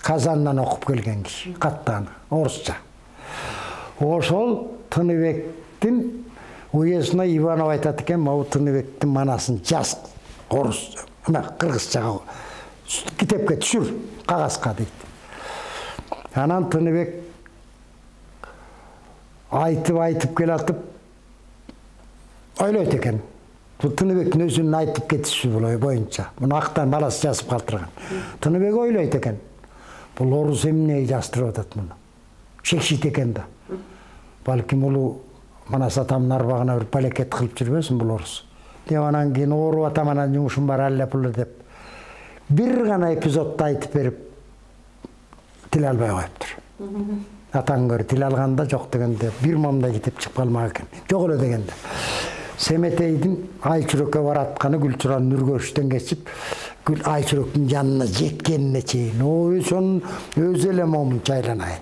Казандан окуп келген киши, каттаны, орусча. Ошол Тыныбектин уездный Иванов айтат экен, могу Тыныбектин манасын жаз, орус, кыргызчага китепке түшүр, кагазга дейт. Анан Тыныбек айтып келатып ойлойт экен. Тыныбектин өзүнүн айтып кетиши боюнча. Муну актан баласы жазып калтырган. Тыныбек ойлойт экен. Бул орус эмне жаздырып атат муну? Шекшит экен да. Балким улуу манас атамдын арбагына бир палекет кылып жүрбөсүн бул орус. Деп анан кийин ооруп атам, анан жумушум бар алла пулу деп бир гана эпизодду айтып берип тил албай коюптур. Атаң көрүп тил алганда жок дегенде бир момда кетип чыгып калмак экен. Жок эле дегенде. Семетейдин Айчүрөккө баратканы Гүлчуран Нургөштөн кечип, Айчүрөктүн жанына жеткенине чейин. Ошонун өзү эле момунча айланайын.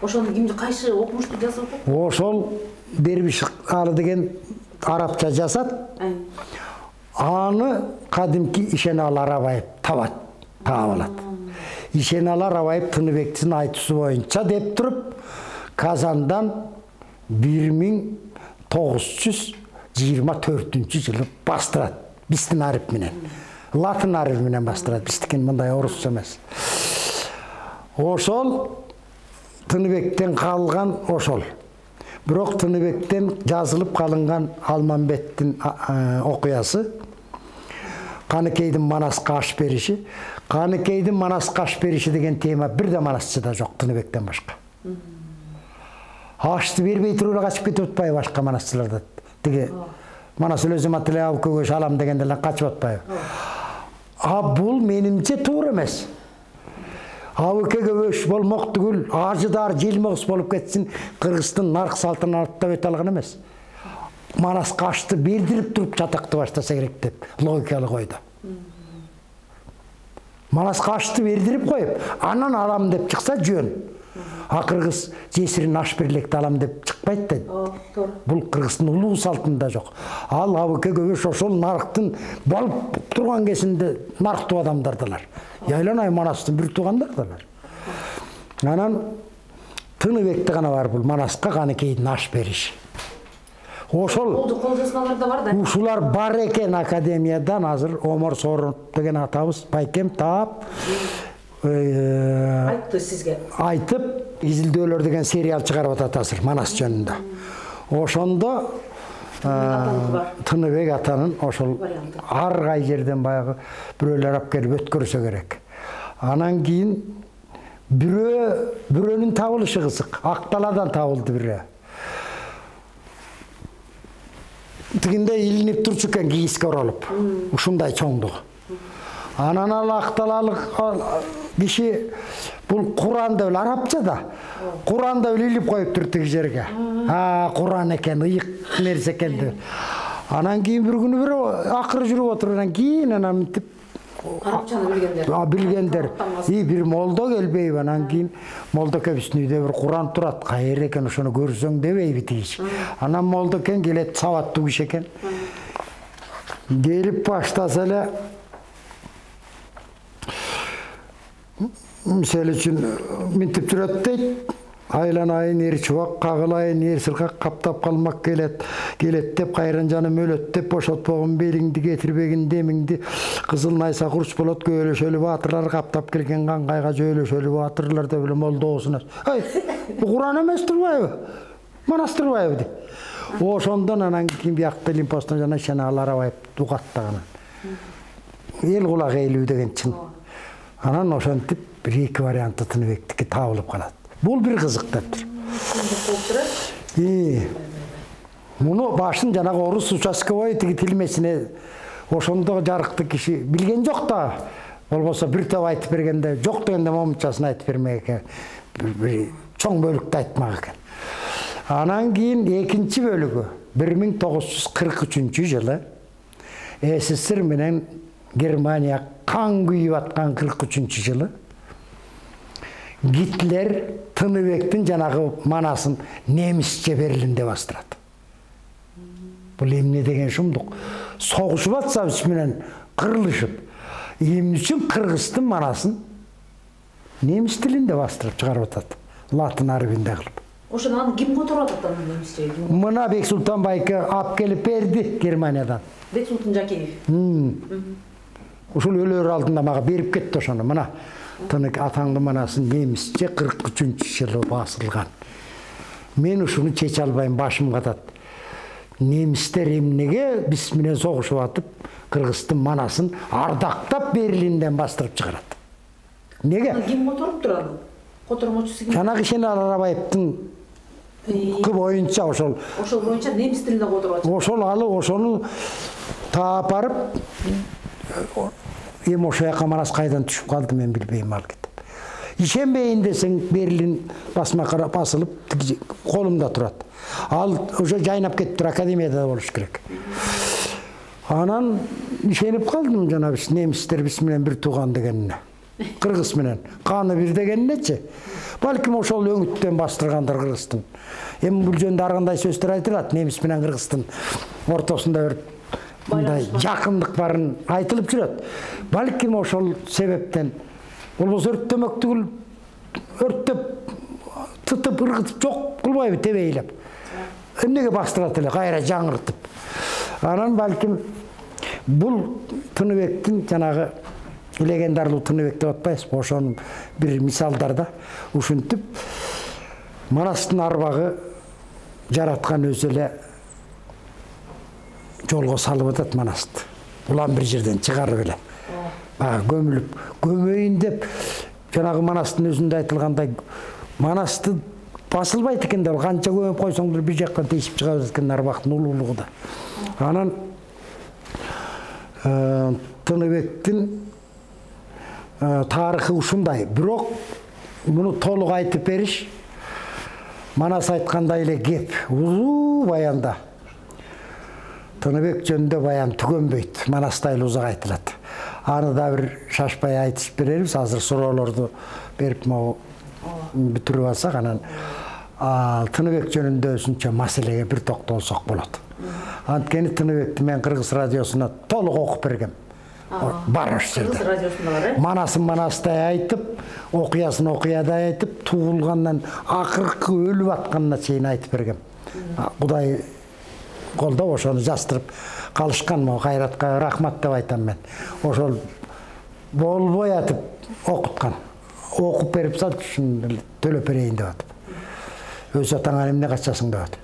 Ошону кимди кайсы окумушту жазып атат?
Ошол Дербишалы деген арабча жазат. Аны кадимки Ишеналы Арабаев таап алат. Ишеналы Арабаев Тыныбектин айтуусу боюнча деп туруп, Казандан 1924-жылы бастырат. Биздин ариф менен. Латын ариф менен бастырат. Биздикин мындай орусча эмес. Ошол Тыныбектен калган ошол. Бирок Тыныбектен жазылып калынган Алмамбеттин окуясы, Каныкейдин Манаска аш бериши. Каныкейдин Манаска аш бериши деген тема бирде Манасчыда жок Тыныбектен башка. Ашты бербей туруп качып кетип атпайбы башка манасчыларда? Тиги Манас Өлөзөмат эле алып көгөш алам дегенде эле качып атпайбы? Бул менимче туура эмес. Абыке көбөш болмок түгүл, ажыдар желмогус болуп кетсин, Кыргыздын нарк салтын аттап өтө алган эмес. Манас кашты бердирип туруп чатакты баштаса керек деп логикалык ойдо. Манас кашты бердирип коюп, анан алам деп чыкса жөн. Кыргыз жесирин аш берлекти алам деп чыкпайт да. Бул Кыргыздын улуу салтында жок. Ал абыке көбөш ошол нарктын болуп турган кезинде нарктуу адамдардылар. Яйланай Манастын бир туугандардылар. Анан Тыныбекте гана бар бул Манаска Каныкейдин аш бериши. Ошол
кол жазмаларда бар да.
Ушулар бар экен академиядан азыр Омар Сооронов деген атабыз байкем таап
Айтты сизге.
Айтып, изилдөөлөр деген сериал чыгарып атат азыр Манас жөнүндө. Ошондо Тыныбек атанын ошол ар кай жерден баягы бирөөлөр алып келип өткөрсө керек. Анан кийин бирөөнүн табылышы кызык. Акталадан табылды бирөө. Тигинде илинип турчу экен кийиске оролуп. Ушундай чоңдугу. Анан ал акталалык киши бул Куранды эле арабча да. Куранды эле илип коюптур тиги жерге. Куран экен, ыйык нерсе экен деп. Анан кийин бир күнү бир акыры жүрүп отургандан кийин анан мынтип
арабчаны билгендер.
Билгендер. Бир молдо келбейби, анан кийин молдо кебиздин үйдө бир Куран турат. Кайер экен ошону көрсөң дебейби тигиш. Анан молдо экен келет, сабаттуу киши экен. Келип баштаса эле мисалы үчүн мынтип жүрөт дейт. Айланайын, эр чубак кагылайын, эр сыркак каптап калмак келет деп кайран жаным өлөт деп бошотпогун белиңди кетирбегин демиңди кызыл найса курч болот көөлөшөлү баатырлар каптап келген каңгайга жөөлөшөлү баатырлар деп эле молдоосуна. Бул Куран эмес турбайбы? Манас турбайбы деп. Ошондон анан кийин биякта Лимпостон жана Ишеналы Арабаев угаттаган. Эл кулак ээлүү деген чын. Анан ошентип бир-эки варианты Тыныбектики табылып калат. Бул бир кызык дептир. Муну башын жанагы орус участковой тиги тилмесине ошондо жарыктуу киши билген жок да. Болбосо бир топ айтып бергенде жок дегенде момунчасын айтып бермек экен. Бир чоң бөлүктү айтмак экен. Анан кийин экинчи бөлүгү 1943-жылы СССР менен Германия кан күйүп аткан 43-жылы Гитлер Тыныбектин жанагы манасын немисче Берлинде бастырат. Бул эмне деген шумдук? Согушуп атса биз менен кырылышып, эмне үчүн Кыргыздын манасын немис тилинде бастырып чыгарып атат. Латын арбинде кылып.
Ошону аны ким которуп атат аны немисче?
Мына Бексултан байке алып келип берди Германиядан.
Бексултан Жакеев.
Ушул өлөр алдында мага берип кетти ошону. Мына Тынык атаңдын манасын немисче 43-жылы басылган. Мен ушуну чече албайм, башым катат. Немистер эмнеге биз менен согушуп атып, Кыргыздын манасын ардактап Берлинден бастырып чыгарат? Неге?
Ким которуп турат? Котормочусу ким?
Жанагы Шенал Арабаевдин боюнча ошол
боюнча немис тилинде которуп атат.
Ошону таап барып, эми ошо жака манас кайдан түшүп калды мен билбейм ал кетип. Ишенбейин десең Берлин басма басылып колумда турат. Ал уже жайнап кетиптир, академияда болуш керек. Анан ишенип калдым жана биз немистер биз менен бир тууган дегенине. Кыргыз менен каны бир дегенинечи. Балким ошол өңүттөн бастыргандыр Кыргыздын. Эми бул жөнүндө ар кандай сөздөр айтылат, немис менен Кыргыздын ортосунда бир мындай жакындык барын айтылып жүрөт. Балким ошол себептен болбосо өрттөмөк түгүл, өрттөп тытып ыргытып жок кылбайбы тебейлеп. Эмнеге бастырат эле кайра жаңыртып. Анан балким бул Тыныбектин жанагы легендарлуу Тыныбек деп атпайсызбы, ошонун бир мисалдарда ушинтип Манастын арбагы жараткан өзү эле жолго салып атат Манасты. Улам бир жерден чыгарып эле. Көмүлүп, көмөйүн деп жанагы Манастын өзүндө айтылгандай Манасты басылбайт экен деп канча көмүп койсоңдор бир жакка тешип чыгабыз экен арбактын улуулугу да. Анан Тыныбектин тарыхы ушундай. Бирок муну толук айтып бериш Манас айткандай эле кеп, узуу баянда. Тыныбек жөнүндө баян түгөнбөйт, Манастайлы узак айтылат. Аны да бир шашпай айтып беребиз, азыр суроолорду берип могу бүтүрүп алсак, анан Тыныбек жөнүндө өзүнчө маселеге бир токтолсок болот. Анткени Тыныбекти мен Кыргыз радиосуна толук окуп бергем. Бар ошол жерде.
Кыргыз радиосунда бар,
Манасын Манастай айтып, окуясын окуядай айтып, туулгандан акыркы өлүп атканына чейин айтып бергем. Кудай колдоп ошону жастырып калышкан, могу Кайратка рахмат деп айтам мен. Ошол болбой атып окуткан. Окуп берип сал, ушуну төлөп берейин деп атып. Өз атаңа эмне качасың деп атып.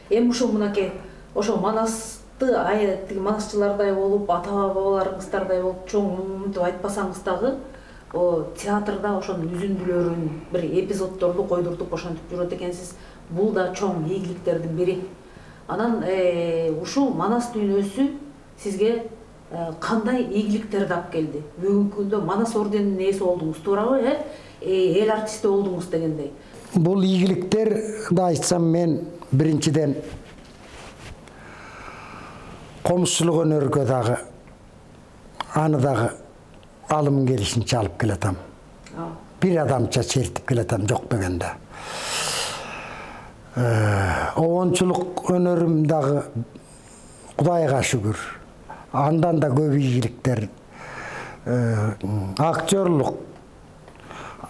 Эми ушул мынакей, ошол Манасты тиги манасчылардай болуп, ата бабаларыңыздардай болуп чоң мынтип айтпасаңыз дагы, театрда ошонун үзүндүлөрүн, бир эпизоддорду койдуртуп ошентип жүрөт экенсиз. Бул да чоң ийгиликтердин бири. Анан ушул Манас дүйнөсү сизге кандай ийгиликтерди алып келди? Бүгүнкү күндө Манас орденинин ээси болдуңуз, туурабы? Эл артисти болдуңуз дегендей.
Бул ийгиликтер да айтсам мен биринчиден комузчулук өнөргө дагы аны дагы алым келишинче алып келатам. Бир адамча чертип келатам, жок дегенде. Обончулук өнөрүм дагы Кудайга шүгүр. Андан да көп ийгиликтер. Актерлук,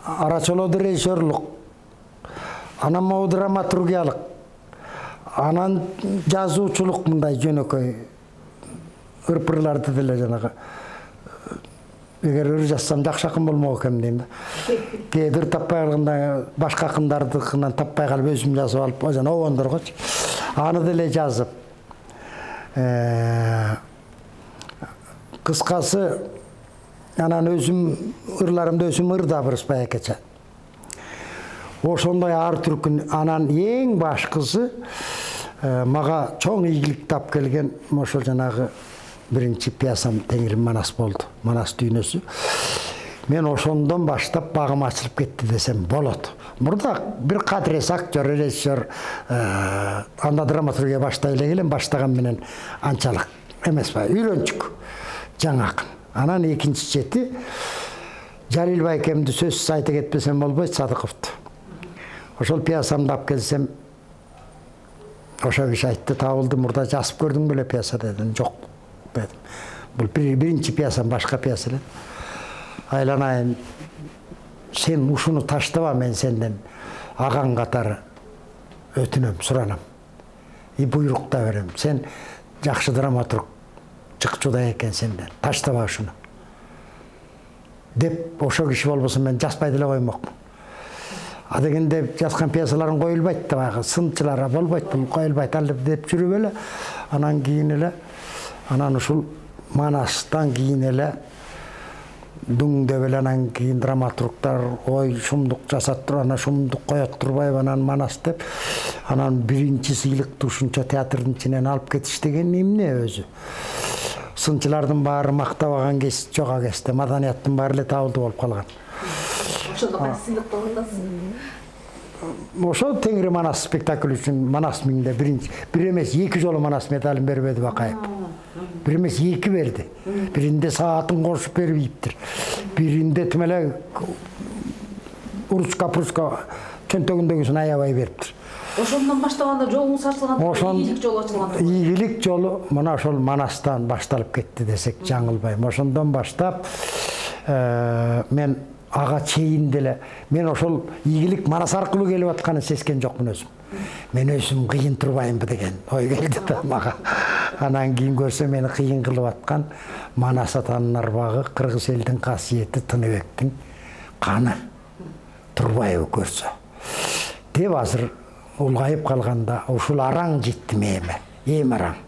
арачолоо режиссерлук, анан могу драматургиялык, анан жазуучулук, мындай жөнөкөй ырпырларды деле жанагы эгер ыр жазсам жакшы акын болмок экен дейм да. Кээде ыр таппай калганда башка акындардыкынан таппай калып өзүм жазып алып, жана обондоргочу аны деле жазып. Кыскасы анан өзүм ырларымды өзүм ырдап ырыспайкече. Ошондой ар түркүн, анан эң башкысы мага чоң ийгилик тап келген ошол жанагы биринчи пьесам Теңирим Манас болду. Манас дүйнөсү. Мен ошондон баштап багым ачылып кетти десем болот. Мурда бир кадрес актер, режиссер, анда драматургия баштай эле келем, баштаган менен анчалык эмес ба, үйрөнчүк, жаңа акын. Анан экинчи чети Жалил байкемди сөзсүз айта кетпесем болбойт, Садыковду. Ошол пьесамды алып келсем, ошо киши айтты, табылды, мурда жазып көрдүң беле пьеса дедим. Жок дедим. Бул биринчи пьесам, башка пьеса эле. Айланайын, сен ушуну таштаба, мен сенден агаң катары өтүнөм, суранам. И буйрук да берем. Сен жакшы драматург, чыкчуда экен сенден. Таштаба ушуну. Деп, ошо киши болбосо мен жазбай деле коймокмун. А дегенде жазган пьесаларым коюлбайт да, баягы сынчылар болбойт, бул коюлбайт ал деп жүрүп эле, анан кийин эле, анан ушул Манастан кийин эле дуң деп эле, анан кийин драматургдар ой шумдук жасап туруп, анан шумдук коет турбайбы, анан Манас деп, анан биринчи сыйлыкты ушунча театрдын ичинен алып кетиш деген эмне өзү. Сынчылардын баары мактабаган кез жок кезде, маданияттын баары эле табылды болуп калган.
Ошондо кайсы сыйлыкты алгансыз?
Ошо Теңири Манас спектакль үчүн Манас миңде бир эмес 2 жолу Манас медалын бербеди Бакаев. Бир эмес 2 берди. Биринде саатын кошуп бербейиптир. Биринде тим эле уручка-пуручка чөнтөгүндөгүсүн аябай бериптир.
Ошондон баштаганда жолуңуз ачылган, ийгилик жолу ачылган.
Ийгилик жолу мына ошол Манастан башталып кетти десек жаңылбайм. Ошондон баштап мен ага чейин деле мен ошол ийгилик Манас аркылуу келип атканын сезген жокмун өзүм. Мен өзүм кыйын турбаймбы деген ой келди да мага. Анан кийин көрсө мени кыйын кылып аткан Манас атанын арбагы, кыргыз элдин касиети Тыныбектин каны Турбаев көрсө. Деп азыр улгайып калганда ушул араң жетти мээме, эми араң.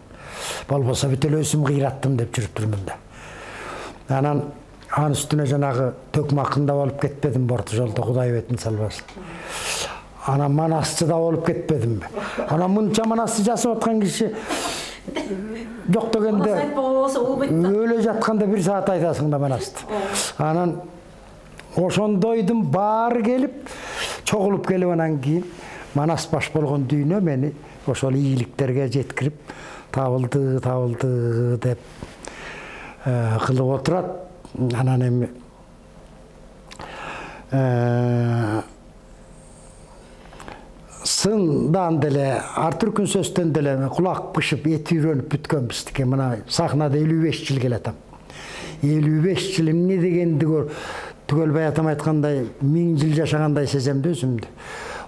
Болбосо бүт эле өзүм кыйраттым деп жүрүп турмун да. Анан анын үстүнө жанагы төкмакында болуп кетпедим борду жолдо, Кудай бетин салбасын. Анан Манасчы да болуп кетпедимби? Анан мынча Манасты жасап аткан киши жок дегенде өлө жатканда 1 саат айтасың да Манасты. Анан ошондойдун баары келип, чогулуп келип, анан кийин Манас баш болгон дүйнө мени ошол ийгиликтерге жеткирип, табылды деп кылып отурат. Анан эми сындан деле, Артүркүн сөздөн деле кулак бышып, эти үйрөнүп бүткөн биздики. Мына сахнада 55 жыл келатам. 55 жыл эмне дегенди түгөлбай атам айткандай 1000 жыл жашагандай сезем да өзүмдү.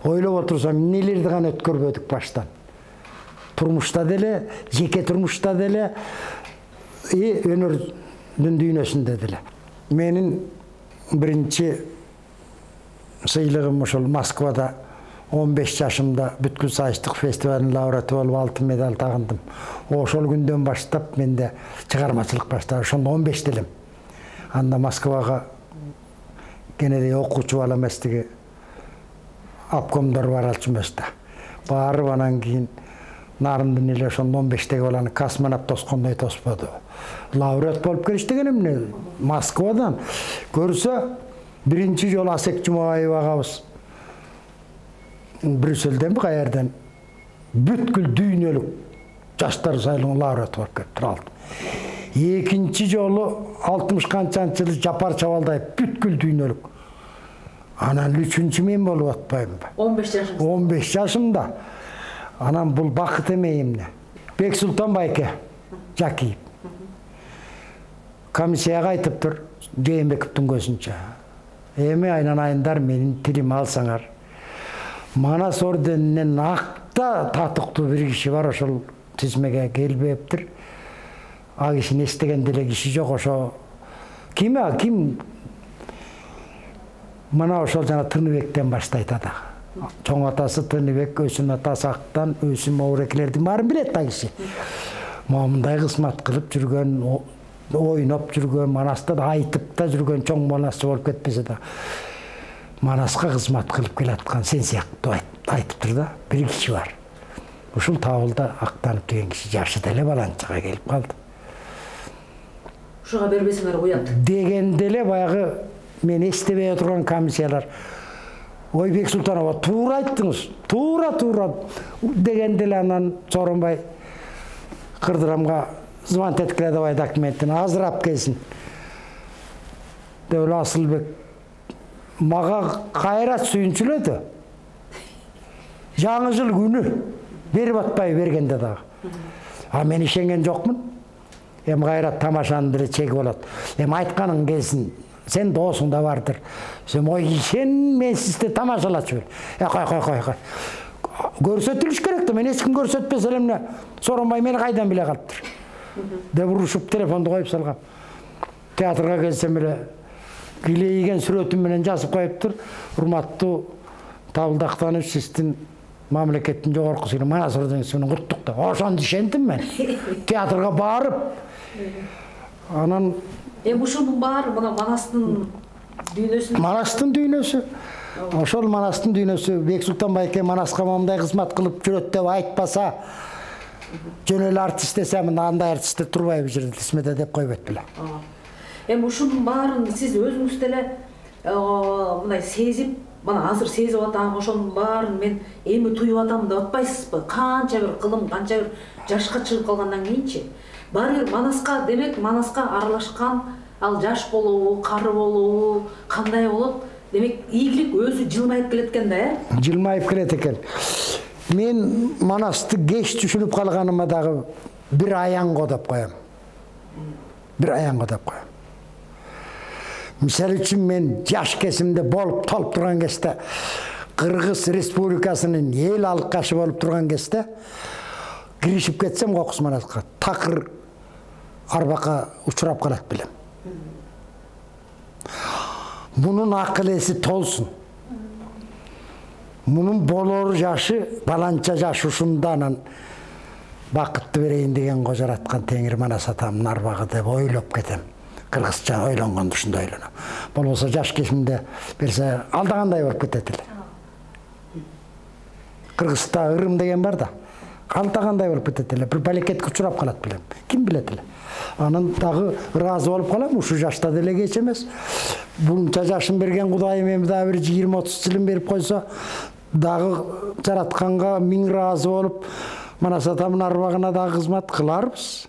Ойлоп отурсам, эмнелерди гана өткөрбөдүк баштан. Турмушта деле, жеке турмушта деле, өнөрдүн дүйнөсүндө деле. Менин биринчи сыйлыгым ошол Москвада 15 жашымда бүткүл сайыштык фестивалдын лауреаты болуп алтын медаль тагындым. Ошол күндөн баштап менде чыгармачылык баштады. Ошондо 15 делем. Анда Москвага кенедей окуучу бала эместиги обкомдор баралчу эмес да. Барып анан кийин Нарындын эле ошондо 15-теги баланы космонавт тоскондой тосподу. Лауреат болуп келиш деген эмне? Москвадан көрсө биринчи жолу Асек Жумабаев агабыз Брюссельден каерден бүткүл дүйнөлүк жаштар сайлануу лауреаты болуп келиптир алды. Экинчи жолу 60 канчанчы жылы Жапар Чабалдаев бүткүл дүйнөлүк. Анан үчүнчү мен болуп атпаймынбы? 15 жашымда. 15 жашымда. Анан бул бакыт эмейимне. Бексултан байке Жакиев. Комиссияга айтыптыр, Жээнбековдун көзүнчө. Эми айнанайындар, менин тилим алсаңар. Манас орденинен акта татыктуу бир киши бар, ошол тизмеге келбептир. А кишини эстеген деле киши жок, ошо ким? Мына ошол жана Тыныбектен баштайт ада. Чоң атасы Тыныбек, өсүн атасы Актан, өсүн Моурекелердин баарын билет да киши. Момундай кызмат кылып жүргөн, ойноп жүргөн, Манаста да айтып да жүргөн чоң Манасчы болуп кетпесе да Манаска кызмат кылып келаткан сен сыяктуу айтыптыр да бир киши бар. Ушул табылда Актанып деген киши жашы деле баланчага келип калды.
Ушуга бербесеңер коят.
Дегенде эле баягы мен эстебей отурган комиссиялар ой Бексултанова туура айттыңыз, туура дегенде эле анан Сооронбай Кырдырамга звонить эткиле давай документин азыр алып келсин. деп эле Асылбек мага кайрат сүйүнчүлөдү. Жаңы жыл күнү берип атпай бергенде дагы. А мен ишенген жокмун. Эми кайрат тамашаны деле чеги болот. Эми айтканың келсин. Сен досуң да бардыр. Сен ой ишен мен сизди тамашалачу бел. Кой. Көрсөтүлүш керек да. Мен эч ким көрсөтпөсө эле эмне Сооронбай мени кайдан биле калыптыр. Деп урушуп телефонду коюп салгам. Театрга келсем эле килейген сүрөтүм менен жазып коюптур. Урматтуу Табылдактанович, сиздин мамлекеттин жогорку сыйлыгы Манас ордениңиз менен куттуктап. Ошондо ишендим мен. Театрга барып. Анан
ушунун баары мына Манастын дүйнөсүн.
Манастын дүйнөсү. Ошол Манастын дүйнөсү Бек Султан Байке Манаска момундай кызмат кылып жүрөт деп айтпаса, жөн эле артист десе, мында андай артисттер турбайбы жерде тисмеде деп койбойт беле.
Эми ушунун баарын сиз өзүңүз деле мындай сезип, мына азыр сезип атам, ошонун баарын мен эми туюп атам деп атпайсызбы? Канча бир кылым, канча бир жашка чыгып калгандан кийинчи баары бир Манаска, демек Манаска аралашкан, ал жаш болобу, кары болобу, кандай болот? Демек ийгилик өзү жылмайып келет экен да,
Жылмайып келет экен. Мен Манасты кеч түшүнүп калганыма дагы бир аянго деп коем. Мисалы үчүн мен жаш kesимде болуп толуп турган кезде, Кыргыз Республикасынын эл алкашы болуп турган кезде киришип кетсем Кокус Манаска такыр арбакка учурап калат белем. Bunun akıl esi tolsun. Bunun bolor jaşı, balança jaşı ушундан бакытты берейин деген го жараткан Теңир Манас атамдын арбагы деп ойлоп кетем. Кыргызча ойлонгондо ушундай ойлоном. Болбосо жаш kesимде берсе алдагандай болуп кетет эле. Кыргызда ырым деген бар да. Алдагандай болуп кетет эле. Бир балекетке учурап калат белем. Ким билет эле. Анан дагы ыраазы болуп калам, ушу жашта деле кеч эмес. Bunca жашын берген Кудайым эми дагы бир 20-30 жылын берип койсо, дагы жаратканга миң ыраазы болуп, Манас атамдын арбагына дагы кызмат кыларбыз.